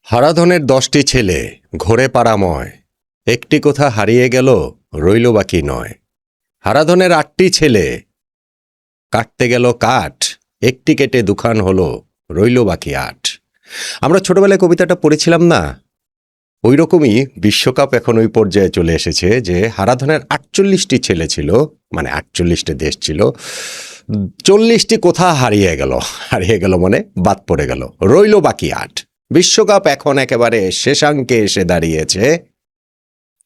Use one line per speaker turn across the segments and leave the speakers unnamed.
হারাধনের 10টি ছেলে ঘোরে পাড়াময়, একটি কোথা হারিয়ে গেল রইল বাকি নয়। হারাধনের 8টি ছেলে কাটতে গেল কাঠ, একটি কেটে দুখান হলো রইল বাকি 8। আমরা ছোটবেলায় কবিতাটা পড়েছিলাম না? ওই রকমই বিশ্বকাপ এখন ওই পর্যায়ে চলে এসেছে যে হারাধনের 48টি ছেলে ছিল, মানে 48টি দেশ ছিল, 40টি কোথা হারিয়ে গেল মানে বাদ পড়ে গেল, রইল বাকি 8। বিশ্বকাপ এখন একেবারে শেষাঙ্কে এসে দাঁড়িয়েছে,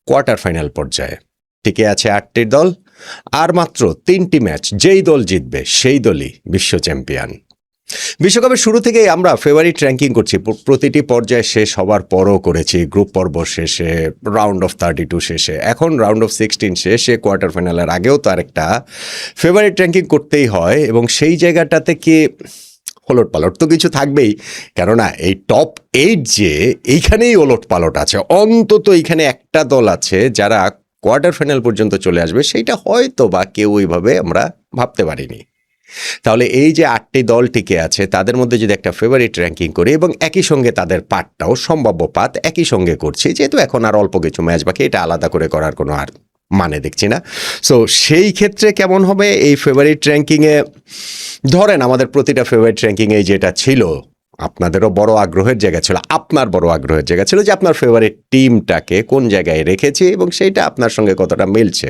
কোয়ার্টার ফাইনাল পর্যায়ে টিকে আছে 8টি দল, আর মাত্র 3টি ম্যাচ, যেই দল জিতবে সেই দলই বিশ্ব চ্যাম্পিয়ন। বিশ্বকাপের শুরু থেকেই আমরা ফেভারিট র্যাঙ্কিং করছি, প্রতিটি পর্যায়ে শেষ হবার পরও করেছি, গ্রুপ পর্ব শেষে, রাউন্ড অফ 32 শেষে, এখন রাউন্ড অফ 16 শেষে, কোয়ার্টার ফাইনালের আগেও তো আরেকটা ফেভারিট র্যাঙ্কিং করতেই হয়। এবং সেই জায়গাটাতে কি ওলট পালট তো কিছু থাকবেই, কেননা এই টপ 8 যে এইখানেই ওলট পালট আছে। অন্তত এইখানে একটা দল আছে যারা কোয়ার্টার ফাইনাল পর্যন্ত চলে আসবে, সেইটা হয়তো বা কেউ ওইভাবে আমরা ভাবতে পারিনি। তাহলে এই যে 8টি দল টিকে আছে, তাদের মধ্যে যদি একটা ফেভারিট র্যাঙ্কিং করি এবং একই সঙ্গে তাদের পাতটাও, সম্ভাব্য পাত একই সঙ্গে করছি, যেহেতু এখন আর অল্প কিছু ম্যাচ বাকি, এটা আলাদা করে করার কোনো আর মানে দেখছি না। সো সেই ক্ষেত্রে কেমন হবে এই ফেভারিট র্যাঙ্কিংয়ে? ধরেন আমাদের প্রতিটা ফেভারিট র্যাঙ্কিংয়ে যেটা ছিল, আপনাদেরও বড় আগ্রহের জায়গা ছিল, আপনার বড় আগ্রহের জায়গা ছিল যে আপনার ফেভারিট টিমটাকে কোন জায়গায় রেখেছি এবং সেইটা আপনার সঙ্গে কতটা মিলছে।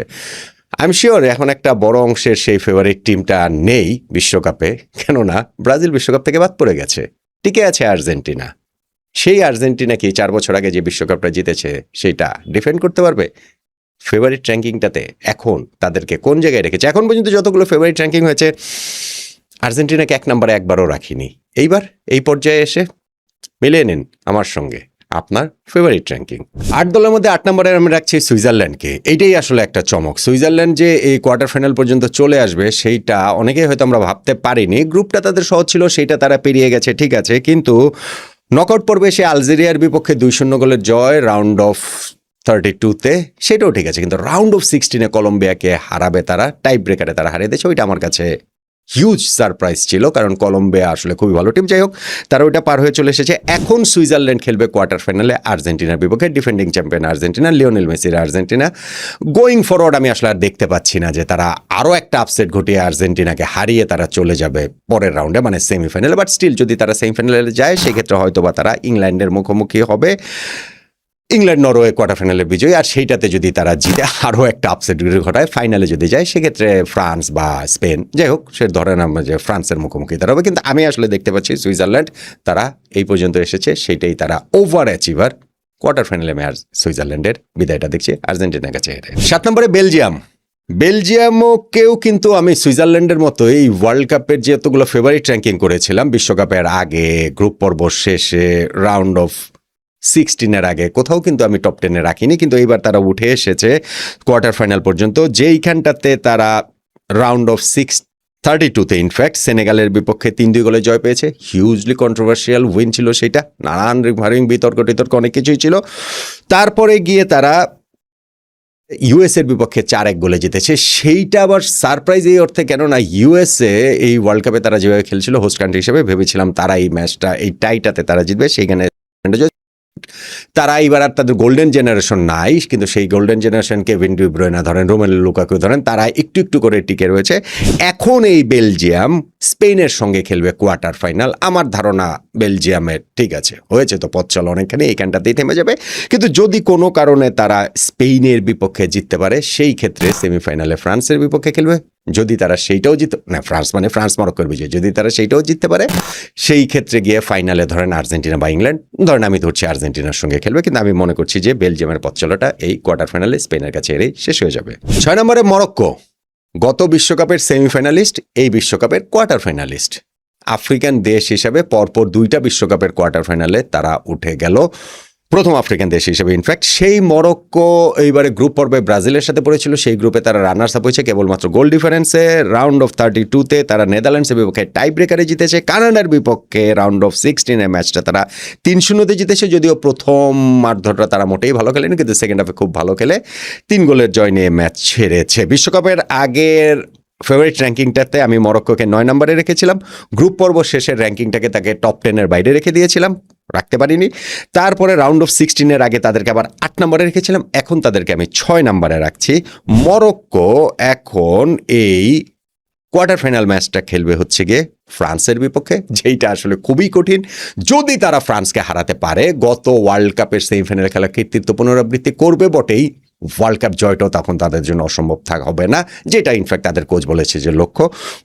আই এম শিওর এখন একটা বড় অংশের সেই ফেভারিট টিমটা নেই বিশ্বকাপে, কেননা ব্রাজিল বিশ্বকাপ থেকে বাদ পড়ে গেছে, টিকে আছে আর্জেন্টিনা। সেই আর্জেন্টিনা কি 4 বছর আগে যে বিশ্বকাপটা জিতেছে সেইটা ডিফেন্ড করতে পারবে? ফেভারিট র্যাঙ্কিংটাতে এখন তাদেরকে কোন জায়গায় রেখেছে? এখন পর্যন্ত যতগুলো ফেভারিট র্যাঙ্কিং হয়েছে, আর্জেন্টিনাকে 1 নম্বরে একবারও রাখিনি। এইবার এই পর্যায়ে এসে মিলিয়ে নিন আমার সঙ্গে আপনার ফেভারিট র্যাঙ্কিং। 8 দলের মধ্যে 8 নম্বরে আমি রাখছি সুইজারল্যান্ডকে। এইটাই আসলে একটা চমক। সুইজারল্যান্ড যে এই কোয়ার্টার ফাইনাল পর্যন্ত চলে আসবে সেইটা অনেকেই হয়তো আমরা ভাবতে পারিনি। গ্রুপটা তাদের সহজ ছিল, সেইটা তারা পেরিয়ে গেছে, ঠিক আছে, কিন্তু নকআউট পর্বে সে আলজেরিয়ার বিপক্ষে 2-0 গোলের জয় রাউন্ড অফ 32-তে, সেটাও ঠিক আছে, কিন্তু রাউন্ড অফ 16-এ কলম্বিয়াকে হারাবে তারা, টাই ব্রেকারে তারা হারিয়ে দিয়েছে। ওইটা আমার কাছে হিউজ সারপ্রাইজ ছিল, কারণ কলম্বিয়া আসলে খুবই ভালো টিম। যাই হোক, তারা ওইটা পার হয়ে চলে এসেছে। এখন সুইজারল্যান্ড খেলবে কোয়ার্টার ফাইনালে আর্জেন্টিনার বিপক্ষে, ডিফেন্ডিং চ্যাম্পিয়ন আর্জেন্টিনা, লিওনেল মেসির আর্জেন্টিনা। গোয়িং ফরওয়ার্ড আমি আসলে আর দেখতে পাচ্ছি না যে তারা আরও একটা আপসেট ঘটিয়ে আর্জেন্টিনাকে হারিয়ে তারা চলে যাবে পরের রাউন্ডে, মানে সেমিফাইনালে। বাট স্টিল যদি তারা সেমিফাইনালে যায়, সেক্ষেত্রে হয়তো বা তারা ইংল্যান্ডের মুখোমুখি হবে। ইংল্যান্ড নরওয়ে কোয়ার্টার ফাইনালে বিজয়ী, আর সেইটাতে যদি তারা জিতে আরও একটা আপসেট ঘটায় ফাইনালে যদি যায়, সেক্ষেত্রে ফ্রান্স বা স্পেন, যাই হোক, সে ধরে নাম যে ফ্রান্সের মুখোমুখি তারা হবে। কিন্তু আমি আসলে দেখতে পাচ্ছি সুইজারল্যান্ড তারা এই পর্যন্ত এসেছে, সেইটাই তারা ওভার অ্যাচিভার। কোয়ার্টার ফাইনালে আমি আর সুইজারল্যান্ডের বিদায়টা দেখছি আর্জেন্টিনার কাছে হেরে। 7 নম্বরে বেলজিয়ামও কেউ, কিন্তু আমি সুইজারল্যান্ডের মতো এই ওয়ার্ল্ড কাপের যে এতগুলো ফেভারিট র্যাঙ্কিং করেছিলাম বিশ্বকাপের আগে, গ্রুপ পর্ব শেষে, রাউন্ড অফ 16-এর আগে, কোথাও কিন্তু আমি টপ 10-এ রাখিনি, কিন্তু এইবার তারা উঠে এসেছে কোয়ার্টার ফাইনাল পর্যন্ত, যেইখানটাতে তারা রাউন্ড অফ 32-তে ইনফ্যাক্ট সেনেগালের বিপক্ষে 3-2 গোলে জয় পেয়েছে। হিউজলি কন্ট্রোভার্সিয়াল উইন ছিল সেইটা, নানান রিভারিং বিতর্ক অনেক কিছুই ছিল। তারপরে গিয়ে তারা ইউএসএর বিপক্ষে 4-1 গোলে জিতেছে। সেইটা আবার সারপ্রাইজ এই অর্থে, কেননা ইউএসএ এই ওয়ার্ল্ড কাপে তারা যেভাবে খেলছিল হোস্ট কান্ট্রি হিসেবে, ভেবেছিলাম তারা এই ম্যাচটা, এই টাইটাতে তারা জিতবে। সেইখানে তারা এবার আর তাদের গোল্ডেন জেনারেশন নাই, কিন্তু সেই গোল্ডেন জেনারেশন কেভিন ডি ব্রুয়নে ধরেন, রোমেলু লুকাকু ধরেন, তারা একটু একটু করে টিকে রয়েছে। এখন এই বেলজিয়াম স্পেনের সঙ্গে খেলবে কোয়ার্টার ফাইনাল। আমার ধারণা বেলজিয়ামের ঠিক আছে, হয়েছে তো পথ চলা অনেকখানি, এইখানটাতেই থেমে যাবে। কিন্তু যদি কোনো কারণে তারা স্পেনের বিপক্ষে জিততে পারে, সেই ক্ষেত্রে সেমিফাইনালে ফ্রান্সের বিপক্ষে খেলবে। যদি তারা সেইটাও ফ্রান্স মরক্কোর বিজয়, যদি তারা সেইটাও জিততে পারে, সেই ক্ষেত্রে গিয়ে ফাইনালে ধরেন আর্জেন্টিনা বা ইংল্যান্ড, ধরেন আমি ধরছি আর্জেন্টিনার সঙ্গে খেলবে। কিন্তু আমি মনে করছি যে বেলজিয়ামের পথ চলাটা এই কোয়ার্টার ফাইনালে স্পেনের কাছে হেরেই শেষ হয়ে যাবে। 6 নম্বরে মরক্কো, গত বিশ্বকাপের সেমিফাইনালিস্ট, এই বিশ্বকাপের কোয়ার্টার ফাইনালিস্ট। আফ্রিকান দেশ হিসাবে পরপর 2টা বিশ্বকাপের কোয়ার্টার ফাইনালে তারা উঠে গেল, প্রথম আফ্রিকান দেশ হিসেবে। ইনফ্যাক্ট সেই মরক্কো এইবারে গ্রুপ পর্বে ব্রাজিলের সাথে পড়েছিল, সেই গ্রুপে তারা রানার্স আপ হয়েছে কেবলমাত্র গোল ডিফারেন্সে। রাউন্ড অফ 32-তে তারা নেদারল্যান্ডসের বিপক্ষে টাই ব্রেকারে জিতেছে। কানাডার বিপক্ষে রাউন্ড অফ 16-এর ম্যাচটা তারা 3-0-তে জিতেছে, যদিও প্রথম মারধরটা তারা মোটেই ভালো খেলেনি, কিন্তু সেকেন্ড হাফে খুব ভালো খেলে 3 গোলের জয় নিয়ে ম্যাচ ছেড়েছে। বিশ্বকাপের আগের ফেভারিট র্যাঙ্কিংটাতে আমি মরক্কোকে 9 নম্বরে রেখেছিলাম। গ্রুপ পর্ব শেষের র্যাঙ্কিংটাকে তাকে টপ 10-এর বাইরে রেখে দিয়েছিলাম, রাখতে পারিনি। তারপরে রাউন্ড অফ 16-এর আগে তাদেরকে আবার 8 নম্বরে রেখেছিলাম, এখন তাদেরকে আমি 6 নম্বরে রাখছি। মরক্কো এখন এই কোয়ার্টার ফাইনাল ম্যাচটা খেলবে হচ্ছে গিয়ে ফ্রান্সের বিপক্ষে, যেইটা আসলে খুবই কঠিন। যদি তারা ফ্রান্সকে হারাতে পারে, গত ওয়ার্ল্ড কাপের সেমিফাইনালে খেলা কীর্তিত্ব পুনরাবৃত্তি করবে বটেই, ওয়ার্ল্ড কাপ জয়টাও তখন তাদের জন্য অসম্ভব হবে না, যেটা ইনফ্যাক্ট তাদের কোচ বলেছে যে লক্ষ্য।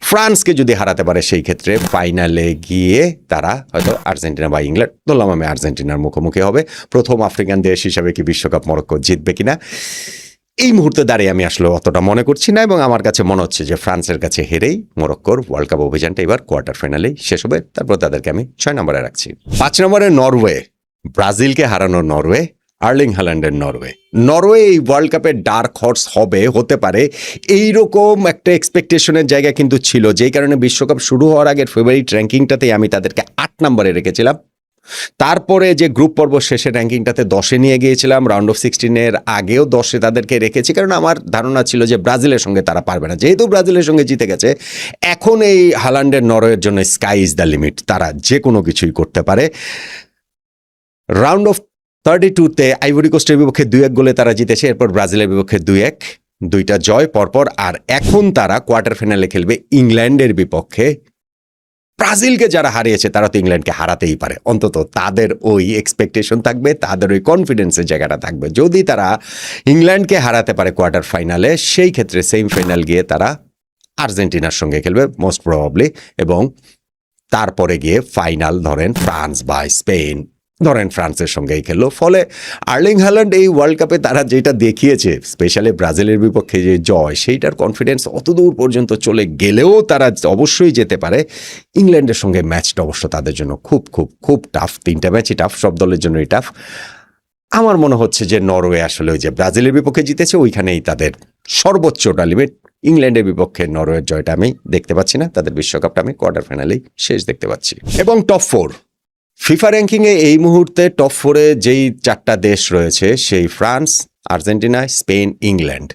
ফ্রান্সকে যদি হারাতে পারে সেই ক্ষেত্রে ফাইনালে গিয়ে তারা হয়তো আর্জেন্টিনা বা ইংল্যান্ড, ধরলাম আমি আর্জেন্টিনার মুখোমুখি হবে। প্রথম আফ্রিকান দেশ হিসাবে কি বিশ্বকাপ মরক্কো জিতবে কিনা এই মুহূর্তে দাঁড়িয়ে আমি আসলে অতটা মনে করছি না, এবং আমার কাছে মনে হচ্ছে যে ফ্রান্সের কাছে হেরেই মরক্কোর ওয়ার্ল্ড কাপ অভিযানটা এবার কোয়ার্টার ফাইনালেই শেষ হবে। তারপর তাদেরকে আমি 6 নম্বরে রাখছি। 5 নম্বরে নরওয়ে, ব্রাজিলকে হারানো নরওয়ে, আর্লিং হ্যালান্ডের নরওয়ে। নরওয়ে এই ওয়ার্ল্ড কাপের ডার্ক হর্স হতে পারে এইরকম একটা এক্সপেকটেশনের জায়গা কিন্তু ছিল, যেই কারণে বিশ্বকাপ শুরু হওয়ার আগের ফেভারিট র্যাঙ্কিংটাতেই আমি তাদেরকে 8 নম্বরে রেখেছিলাম। তারপরে যে গ্রুপ পর্ব শেষের র্যাঙ্কিংটাতে 10-এ নিয়ে গিয়েছিলাম, রাউন্ড অফ 16-এর আগেও 10-এ তাদেরকে রেখেছি, কারণ আমার ধারণা ছিল যে ব্রাজিলের সঙ্গে তারা পারবে না। যেহেতু ব্রাজিলের সঙ্গে জিতে গেছে, এখন এই হালান্ডের নরওয়ের জন্য স্কাই ইজ দ্য লিমিট, তারা যে কোনো কিছুই করতে পারে। রাউন্ড অফ 32-তে আইভরি কোস্টের বিপক্ষে 2-1 গোলে তারা জিতেছে, এরপর ব্রাজিলের বিপক্ষে 2-1, 2টা জয় পরপর। আর এখন তারা কোয়ার্টার ফাইনালে খেলবে ইংল্যান্ডের বিপক্ষে। ব্রাজিলকে যারা হারিয়েছে তারা তো ইংল্যান্ডকে হারাতেই পারে, অন্তত তাদের ওই এক্সপেকটেশন থাকবে, তাদের ওই কনফিডেন্সের জায়গাটা থাকবে। যদি তারা ইংল্যান্ডকে হারাতে পারে কোয়ার্টার ফাইনালে, সেই ক্ষেত্রে সেমিফাইনাল গিয়ে তারা আর্জেন্টিনার সঙ্গে খেলবে মোস্ট প্রবাবলি, এবং তারপরে গিয়ে ফাইনাল ধরেন ফ্রান্স বা স্পেন, ধরেন ফ্রান্সের সঙ্গেই খেললো। ফলে আর্লিং হ্যালান্ড এই ওয়ার্ল্ড কাপে তারা যেটা দেখিয়েছে, স্পেশালি ব্রাজিলের বিপক্ষে যে জয়, সেইটার কনফিডেন্স অতদূর পর্যন্ত চলে গেলেও তারা অবশ্যই যেতে পারে। ইংল্যান্ডের সঙ্গে ম্যাচটা অবশ্য তাদের জন্য খুব খুব খুব টাফ, 3টা ম্যাচই টাফ, সব দলের জন্যই টাফ। আমার মনে হচ্ছে যে নরওয়ে আসলে ওই যে ব্রাজিলের বিপক্ষে জিতেছে ওইখানেই তাদের সর্বোচ্চটা লিমিট। ইংল্যান্ডের বিপক্ষে নরওয়ের জয়টা আমি দেখতে পাচ্ছি না, তাদের বিশ্বকাপটা আমি কোয়ার্টার ফাইনালেই শেষ দেখতে পাচ্ছি। এবং টপ 4 ফিফা র্যাঙ্কিংয়ে এই মুহূর্তে টপ 4-এ যেই 4টা দেশ রয়েছে, সেই ফ্রান্স, আর্জেন্টিনা, স্পেন, ইংল্যান্ড,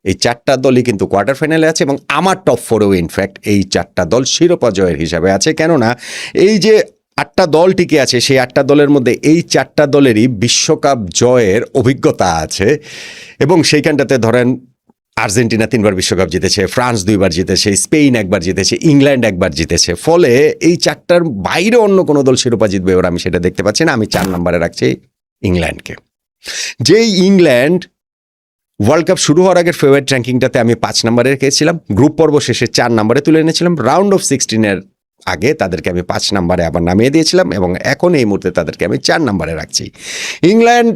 এই 4টা দলই কিন্তু কোয়ার্টার ফাইনালে আছে। এবং আমার টপ 4-এও ইনফ্যাক্ট এই 4টা দল শিরোপা জয়ের হিসাবে আছে, কেননা এই যে 8টা দল টিকে আছে, সেই 8টা দলের মধ্যে এই 4টা দলেরই বিশ্বকাপ জয়ের অভিজ্ঞতা আছে। এবং সেইখানটাতে ধরেন আর্জেন্টিনা 3বার বিশ্বকাপ জিতেছে, ফ্রান্স 2বার জিতেছে, স্পেন 1বার জিতেছে, ইংল্যান্ড 1বার জিতেছে। ফলে এই 4টার বাইরে অন্য কোনো দল শিরোপা জিতবে এবার আমি সেটা দেখতে পাচ্ছি না। আমি 4 নম্বরে রাখছি ইংল্যান্ডকে। যেই ইংল্যান্ড ওয়ার্ল্ড কাপ শুরু হওয়ার আগের ফেভারিট র্যাঙ্কিংটাতে আমি 5 নম্বরে রেখেছিলাম, গ্রুপ পর্ব শেষে 4 নম্বরে তুলে এনেছিলাম, রাউন্ড অফ 16-এর আগে তাদেরকে আমি 5 নম্বরে আবার নামিয়ে দিয়েছিলাম, এবং এখন এই মুহূর্তে তাদেরকে আমি 4 নম্বরে রাখছি। ইংল্যান্ড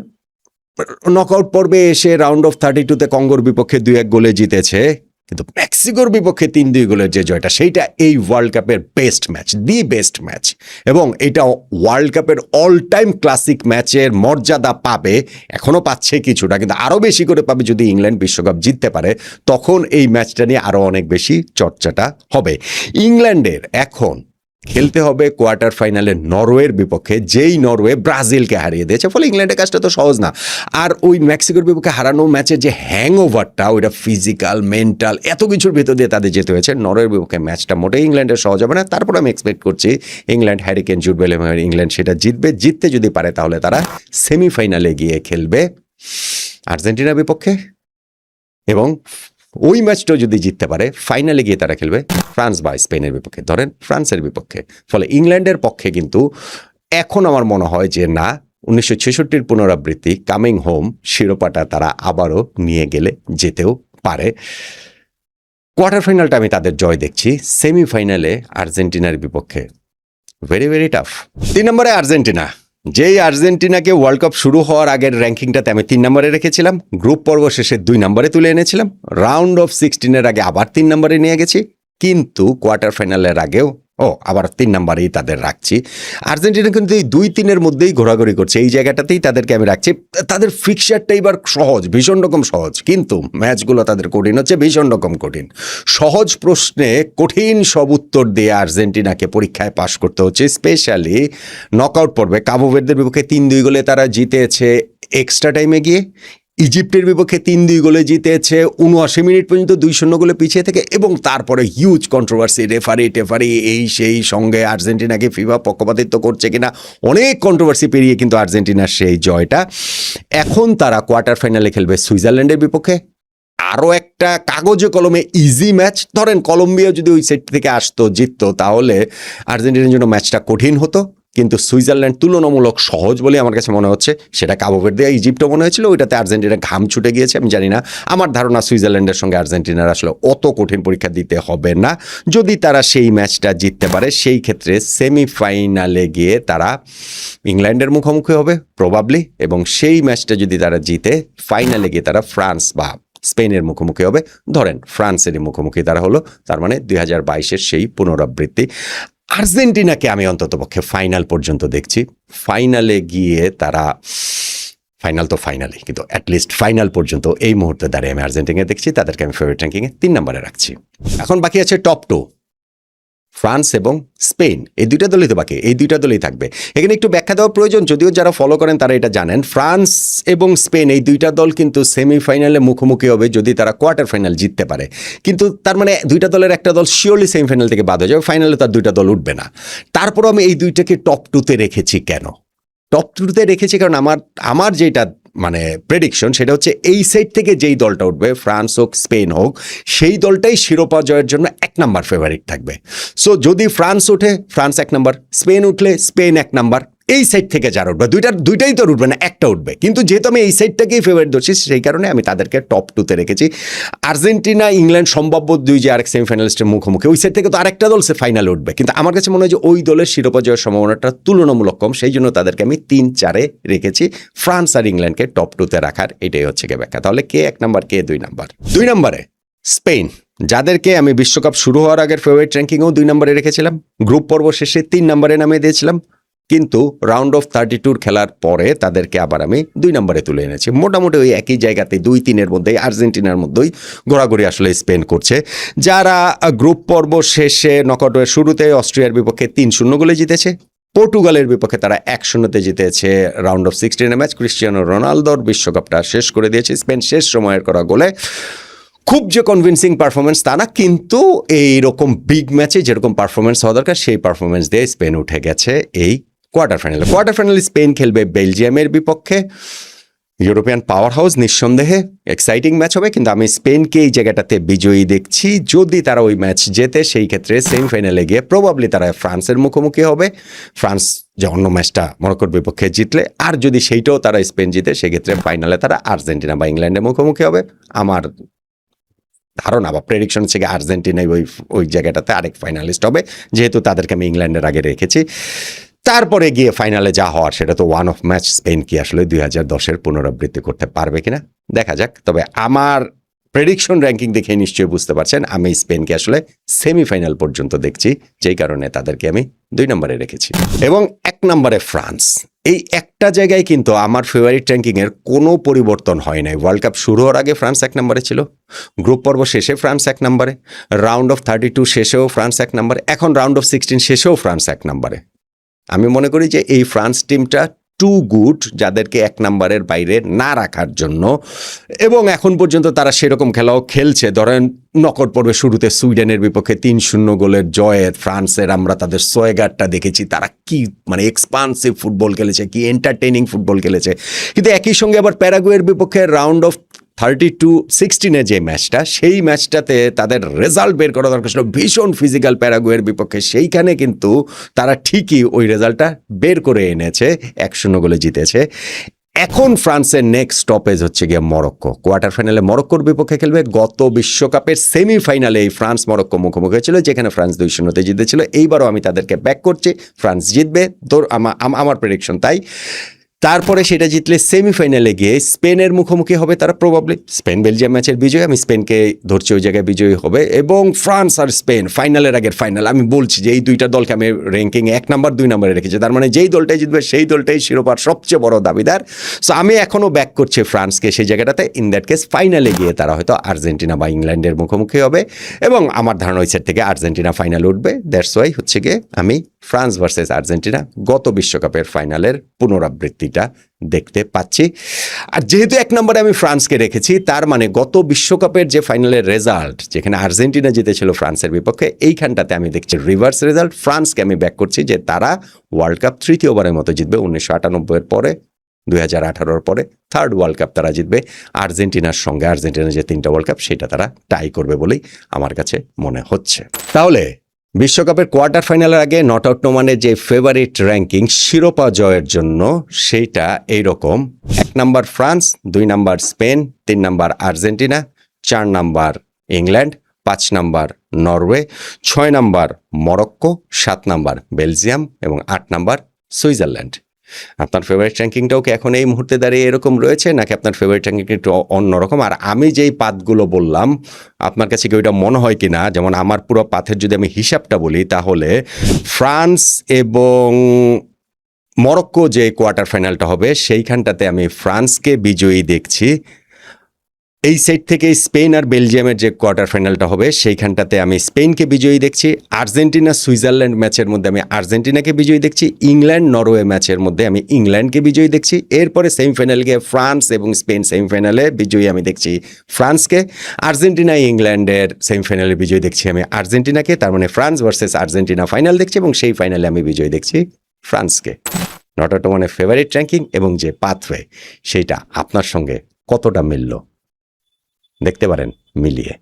নকআউট পর্বে এসে রাউন্ড অফ 32-তে কঙ্গোর বিপক্ষে 2-1 গোলে জিতেছে, কিন্তু মেক্সিকোর বিপক্ষে 3-2 গোলের যে জয়টা, সেইটা এই ওয়ার্ল্ড কাপের best match, the best match, এবং এটা ওয়ার্ল্ড কাপের অল টাইম ক্লাসিক ম্যাচের মর্যাদা পাবে। এখনও পাচ্ছে কিছুটা, কিন্তু আরও বেশি করে পাবে যদি ইংল্যান্ড বিশ্বকাপ জিততে পারে। তখন এই ম্যাচটা নিয়ে আরও অনেক বেশি চর্চাটা হবে। ইংল্যান্ডের এখন খেলতে হবে কোয়ার্টার ফাইনালে নরওয়ের বিপক্ষে, যেই নরওয়ে ব্রাজিলকে হারিয়ে দিয়েছে। ফলে ইংল্যান্ডের কাজটা তো সহজ না। আর ওই মেক্সিকোর বিপক্ষে হারানো ম্যাচের যে হ্যাংওভারটা, ওইটা ফিজিক্যাল, মেন্টাল, এত কিছুর ভেতর দিয়ে তাদের যেতে হয়েছে। নরওয়ের বিপক্ষে ম্যাচটা মোটেই ইংল্যান্ডের সহজ হবে না। তারপর আমি এক্সপেক্ট করছি England, hurricane, Jude Bellingham, England সেটা জিতবে। জিততে যদি পারে তাহলে তারা সেমিফাইনালে গিয়ে খেলবে আর্জেন্টিনার বিপক্ষে, এবং ওই ম্যাচটাও যদি জিততে পারে ফাইনালে গিয়ে তারা খেলবে ফ্রান্স বা স্পেনের বিপক্ষে, ধরেন ফ্রান্সের বিপক্ষে। ফলে ইংল্যান্ডের পক্ষে কিন্তু এখন আমার মনে হয় যে না, 1966-র পুনরাবৃত্তি, কামিং হোম, শিরোপাটা তারা আবারও নিয়ে গেলে যেতেও পারে। কোয়ার্টার ফাইনালটা আমি তাদের জয় দেখছি, সেমিফাইনালে আর্জেন্টিনার বিপক্ষে ভেরি ভেরি টাফ। 3 নম্বরে আর্জেন্টিনা, যেই আর্জেন্টিনাকে ওয়ার্ল্ড কাপ শুরু হওয়ার আগের র্যাঙ্কিংটাতে আমি 3 নম্বরে রেখেছিলাম, গ্রুপ পর্ব শেষে 2 নম্বরে তুলে এনেছিলাম, রাউন্ড অফ 16-এর আগে আবার 3 নম্বরে নিয়ে গেছি, কিন্তু কোয়ার্টার ফাইনালের আগেও আবার 3 নম্বরেই তাদের রাখছি। আর্জেন্টিনা কিন্তু এই 2-3-এর মধ্যেই ঘোরাঘুরি করছে, এই জায়গাটাতেই তাদেরকে আমি রাখছি। তাদের ফিক্সারটা এবার সহজ, ভীষণ রকম সহজ, কিন্তু ম্যাচগুলো তাদের কঠিন হচ্ছে, ভীষণ রকম কঠিন। সহজ প্রশ্নে কঠিন সব উত্তর দিয়ে আর্জেন্টিনাকে পরীক্ষায় পাশ করতে হচ্ছে, স্পেশালি নকআউট পর্বে। কাবো ভের্দের বিপক্ষে 3-2 গোলে তারা জিতেছে এক্সট্রা টাইমে গিয়ে, ইজিপ্টের বিপক্ষে 3-2 গোলে জিতেছে, 79 মিনিট পর্যন্ত 2-0 গোলে পিছিয়ে থেকে, এবং তারপরে হিউজ কন্ট্রোভার্সি, রেফারি এই সেই, সঙ্গে আর্জেন্টিনাকে ফিফা পক্ষপাতিত্ব করছে কিনা, অনেক কন্ট্রোভার্সি পেরিয়ে কিন্তু আর্জেন্টিনার সেই জয়টা। এখন তারা কোয়ার্টার ফাইনালে খেলবে সুইজারল্যান্ডের বিপক্ষে। আরও একটা কাগজে কলমে ইজি ম্যাচ। ধরেন কলম্বিয়া যদি ওই সেট থেকে আসতো, জিততো, তাহলে আর্জেন্টিনার জন্য ম্যাচটা কঠিন হতো, কিন্তু সুইজারল্যান্ড তুলনামূলক সহজ বলে আমার কাছে মনে হচ্ছে। সেটা কাবো ভার্দে ইজিপ্টও মনে হয়েছিল, ওইটাতে আর্জেন্টিনা ঘাম ছুটে গিয়েছে। আমি জানি না, আমার ধারণা সুইজারল্যান্ডের সঙ্গে আর্জেন্টিনার আসলে অত কঠিন পরীক্ষা দিতে হবে না। যদি তারা সেই ম্যাচটা জিততে পারে, সেই ক্ষেত্রে সেমিফাইনালে গিয়ে তারা ইংল্যান্ডের মুখোমুখি হবে প্রবাবলি, এবং সেই ম্যাচটা যদি তারা জিতে, ফাইনালে গিয়ে তারা ফ্রান্স বা স্পেনের মুখোমুখি হবে। ধরেন ফ্রান্সেরই মুখোমুখি তারা হলো, তার মানে 2022-এর সেই পুনরাবৃত্তি। আর্জেন্টিনাকে আমি অন্ততপক্ষে ফাইনাল পর্যন্ত দেখছি। ফাইনালে গিয়ে তারা, ফাইনাল তো ফাইনালি, কিন্তু অ্যাটলিস্ট ফাইনাল পর্যন্ত এই মুহূর্তে দাঁড়িয়ে আমি আর্জেন্টিনা দেখছি। তাদেরকে আমি ফেভারিট র্যাঙ্কিংয়ে 3 নম্বরে রাখছি। এখন বাকি আছে টপ 2, ফ্রান্স এবং স্পেন। এই দুইটা দলই তো বাকি, এই দুইটা দলই থাকবে। এখানে একটু ব্যাখ্যা দেওয়া প্রয়োজন, যদিও যারা ফলো করেন তারা এটা জানেন। ফ্রান্স এবং স্পেন এই দুইটা দল কিন্তু সেমিফাইনালে মুখোমুখি হবে যদি তারা কোয়ার্টার ফাইনাল জিততে পারে। কিন্তু তার মানে দুইটা দলের একটা দল শিওরলি সেমিফাইনাল থেকে বাদ হয়ে যাবে, ফাইনালে তার দুইটা দল উঠবে না। তারপরও আমি এই দুইটাকে টপ 2-তে রেখেছি। কেন টপ 2-তে রেখেছি? কারণ আমার যেটা মানে প্রেডিকশন, সেটা হচ্ছে এই সাইড থেকে যেই দলটা উঠবে, ফ্রান্স হোক স্পেন হোক, সেই দলটাই শিরোপা জয়ের জন্য 1 নাম্বার ফেভারিট থাকবে। সো যদি ফ্রান্স ওঠে, ফ্রান্স 1 নাম্বার, স্পেন উঠলে স্পেন 1 নাম্বার। এই সাইড থেকে যারা উঠবে, দুইটাই তো উঠবে না, একটা উঠবে। কিন্তু যেহেতু আমি এই সাইডটাকেই ফেভারিট ধরছি, সেই কারণে আমি তাদেরকে টপ 2-তে রেখেছি। আর্জেন্টিনা ইংল্যান্ড সম্ভাব্য দুই যে আরেক সেমিফাইনালিস্টের মুখোমুখি, ওই সাইড থেকে তো আরেকটা দল সে ফাইনালে উঠবে। কিন্তু আমার কাছে মনে হয় যে ওই দলের শিরোপা জয়ের সম্ভাবনাটা তুলনামূলক কম, সেই জন্য তাদেরকে আমি 3-4-এ রেখেছি। ফ্রান্স আর ইংল্যান্ডকে টপ 2-তে রাখার এটাই হচ্ছে কি ব্যাখ্যা। তাহলে কে 1 নাম্বার, কে 2 নাম্বার? 2 নম্বরে স্পেন, যাদেরকে আমি বিশ্বকাপ শুরু হওয়ার আগের ফেভারিট র্যাঙ্কিংও 2 নম্বরে রেখেছিলাম। গ্রুপ পর্ব শেষে 3 নম্বরে নামিয়ে দিয়েছিলাম, কিন্তু রাউন্ড অফ 32 খেলার পরে তাদেরকে আবার আমি 2 নম্বরে তুলে এনেছি। মোটামুটি ওই একই জায়গাতে 2-3-এর মধ্যেই, আর্জেন্টিনার মধ্যেই ঘোরাঘুরি আসলে স্পেন করছে। যারা গ্রুপ পর্ব শেষে নকআউটের শুরুতে অস্ট্রিয়ার বিপক্ষে 3-0 গোলে জিতেছে, পর্তুগালের বিপক্ষে তারা 1-0-তে জিতেছে রাউন্ড অফ 16 ম্যাচ। ক্রিস্টিয়ানো রোনালদোর বিশ্বকাপটা শেষ করে দিয়েছে স্পেন শেষ সময়ের করা গোলে। খুব যে কনভিন্সিং পারফরমেন্স তা না, কিন্তু এইরকম বিগ ম্যাচে যেরকম পারফরমেন্স হওয়া দরকার, সেই পারফরমেন্স দিয়ে স্পেন উঠে গেছে এই কোয়ার্টার ফাইনালে স্পেন খেলবে বেলজিয়ামের বিপক্ষে। ইউরোপিয়ান পাওয়ার হাউস, নিঃসন্দেহে এক্সাইটিং ম্যাচ হবে, কিন্তু আমি স্পেনকে এই জায়গাটাতে বিজয়ী দেখছি। যদি তারা ওই ম্যাচ জেতে, সেই ক্ষেত্রে সেমিফাইনালে গিয়ে প্রবাবলি তারা ফ্রান্সের মুখোমুখি হবে। ফ্রান্স যে অন্য ম্যাচটা মরক্কোর বিপক্ষে জিতলে, আর যদি সেইটাও তারা স্পেন জিতে, সেক্ষেত্রে ফাইনালে তারা আর্জেন্টিনা বা ইংল্যান্ডের মুখোমুখি হবে। আমার ধারণা বা প্রেডিকশন হচ্ছে আর্জেন্টিনাই ওই জায়গাটাতে আরেক ফাইনালিস্ট হবে, যেহেতু তাদেরকে আমি ইংল্যান্ডের আগে রেখেছি। তারপরে গিয়ে ফাইনালে যা হওয়ার সেটা তো ওয়ান অফ ম্যাচ। স্পেন কি আসলে 2010-এর পুনরাবৃত্তি করতে পারবে কিনা দেখা যাক। তবে আমার প্রেডিকশন র্যাঙ্কিং দেখে নিশ্চয়ই বুঝতে পারছেন আমি স্পেনকে আসলে সেমিফাইনাল পর্যন্ত দেখছি, যেই কারণে তাদেরকে আমি 2 নম্বরে রেখেছি। এবং 1 নম্বরে ফ্রান্স। এই একটা জায়গায় কিন্তু আমার ফেভারিট র্যাঙ্কিংয়ের কোনো পরিবর্তন হয় নাই। ওয়ার্ল্ড কাপ শুরু হওয়ার আগে ফ্রান্স 1 নম্বরে ছিল, গ্রুপ পর্ব শেষে ফ্রান্স 1 নম্বরে, রাউন্ড অফ 32 শেষেও ফ্রান্স 1 নম্বরে, এখন রাউন্ড অফ 16 শেষেও ফ্রান্স 1 নম্বরে। আমি মনে করি যে এই ফ্রান্স টিমটা টু গুড যাদেরকে 1 নম্বরের বাইরে না রাখার জন্য, এবং এখন পর্যন্ত তারা সেরকম খেলাও খেলছে। ধরেন নকআউট পর্বে শুরুতে সুইডেনের বিপক্ষে 3-0 গোলের জয়ে ফ্রান্সের আমরা তাদের সোয়েগারটা দেখেছি, তারা কি মানে এক্সপান্সিভ ফুটবল খেলেছে, কি এন্টারটেইনিং ফুটবল খেলেছে। কিন্তু একই সঙ্গে আবার প্যারাগুয়ের বিপক্ষে রাউন্ড অফ 32-16 যে ম্যাচটা, সেই ম্যাচটাতে তাদের রেজাল্ট বের করা দরকার ছিল, ভীষণ ফিজিক্যাল প্যারাগুয়ের বিপক্ষে। সেইখানে কিন্তু তারা ঠিকই ওই রেজাল্টটা বের করে এনেছে, 1-0 গোলে জিতেছে। এখন ফ্রান্সের নেক্সট স্টপেজ হচ্ছে গিয়ে মরক্কো। কোয়ার্টার ফাইনালে মরক্কোর বিপক্ষে খেলবে। গত বিশ্বকাপের সেমিফাইনালে এই ফ্রান্স মরক্কো মুখোমুখি হয়েছিল, যেখানে ফ্রান্স 2-0-তে জিতেছিল। এইবারও আমি তাদেরকে ব্যাক করছি, ফ্রান্স জিতবে, তোর আমার প্রেডিকশন তাই। তারপরে সেটা জিতলে সেমিফাইনালে গিয়ে স্পেনের মুখোমুখি হবে তারা প্রবাবলি। স্পেন বেলজিয়াম ম্যাচের বিজয়ী, আমি স্পেনকে ধরছি ওই জায়গায় বিজয়ী হবে। এবং ফ্রান্স আর স্পেন ফাইনালের আগের ফাইনাল। আমি বলছি যে এই দুইটা দলকে আমি র্যাঙ্কিং 1 নম্বর 2 নম্বরে রেখেছি। তার মানে যেই দলটাই জিতবে সেই দলটাই শিরোপার সবচেয়ে বড় দাবিদার। সো আমি এখনও ব্যাক করছি ফ্রান্সকে সেই জায়গাটাতে। ইন দ্যাট কেস ফাইনালে গিয়ে তারা হয়তো আর্জেন্টিনা বা ইংল্যান্ডের মুখোমুখি হবে, এবং আমার ধারণা ওই সেট থেকে আর্জেন্টিনা ফাইনাল উঠবে। দ্যাটস ওয়াই হচ্ছে গিয়ে আমি ফ্রান্স ভার্সেস আর্জেন্টিনা গত বিশ্বকাপের ফাইনালের পুনরাবৃত্তিটা দেখতে পাচ্ছি। আর যেহেতু 1 নম্বরে আমি ফ্রান্সকে রেখেছি, তার মানে গত বিশ্বকাপের যে ফাইনালের রেজাল্ট, যেখানে আর্জেন্টিনা জিতেছিল ফ্রান্সের বিপক্ষে, এইখানটাতে আমি দেখছি রিভার্স রেজাল্ট। ফ্রান্সকে আমি ব্যাক করছি যে তারা ওয়ার্ল্ড কাপ তৃতীয়বারের মতো জিতবে। 1998-এর পরে, 2018-র পরে থার্ড ওয়ার্ল্ড কাপ তারা জিতবে। আর্জেন্টিনার সঙ্গে আর্জেন্টিনার যে 3টা ওয়ার্ল্ড কাপ, সেটা তারা টাই করবে বলেই আমার কাছে মনে হচ্ছে। তাহলে বিশ্বকাপের কোয়ার্টার ফাইনালের আগে নট আউট নোমানের যে ফেভারিট র্যাঙ্কিং শিরোপা জয়ের জন্য, সেইটা এইরকম: 1 number France, 2 number Spain, 3 number Argentina, 4 number England, 5 number Norway, 6 number Morocco, 7 number Belgium এবং 8 নাম্বার সুইজারল্যান্ড। আপনার ফেভারিট র্যাঙ্কিংটাও কি এখন এই মুহূর্তে দাঁড়িয়ে এরকম রয়েছে, নাকি আপনার ফেভারিট র্যাঙ্কিং একটু অন্যরকম? আর আমি যেই পাতগুলো বললাম, আপনার কাছে কি ওইটা মনে হয় কি না? যেমন আমার পুরো পাথের যদি আমি হিসাবটা বলি, তাহলে ফ্রান্স এবং মরক্কো যে কোয়ার্টার ফাইনালটা হবে, সেইখানটাতে আমি ফ্রান্সকে বিজয়ী দেখছি। এই সাইড থেকে স্পেন আর বেলজিয়ামের যে কোয়ার্টার ফাইনালটা হবে, সেইখানটাতে আমি স্পেনকে বিজয়ী দেখছি। আর্জেন্টিনা সুইজারল্যান্ড ম্যাচের মধ্যে আমি আর্জেন্টিনাকে বিজয়ী দেখছি। ইংল্যান্ড নরওয়ে ম্যাচের মধ্যে আমি ইংল্যান্ডকে বিজয়ী দেখছি। এরপরে সেমিফাইনাল গিয়ে ফ্রান্স এবং স্পেন সেমিফাইনালে বিজয়ী আমি দেখছি ফ্রান্সকে। আর্জেন্টিনা ইংল্যান্ডের সেমিফাইনালে বিজয়ী দেখছি আমি আর্জেন্টিনাকে। তার মানে ফ্রান্স ভার্সেস আর্জেন্টিনা ফাইনাল দেখছি, এবং সেই ফাইনালে আমি বিজয়ী দেখছি ফ্রান্সকে। নট আউট মানে ফেভারিট র্যাঙ্কিং এবং যে পাথওয়ে, সেইটা আপনার সঙ্গে কতটা মিলল দেখতে পারেন মিলিয়ে।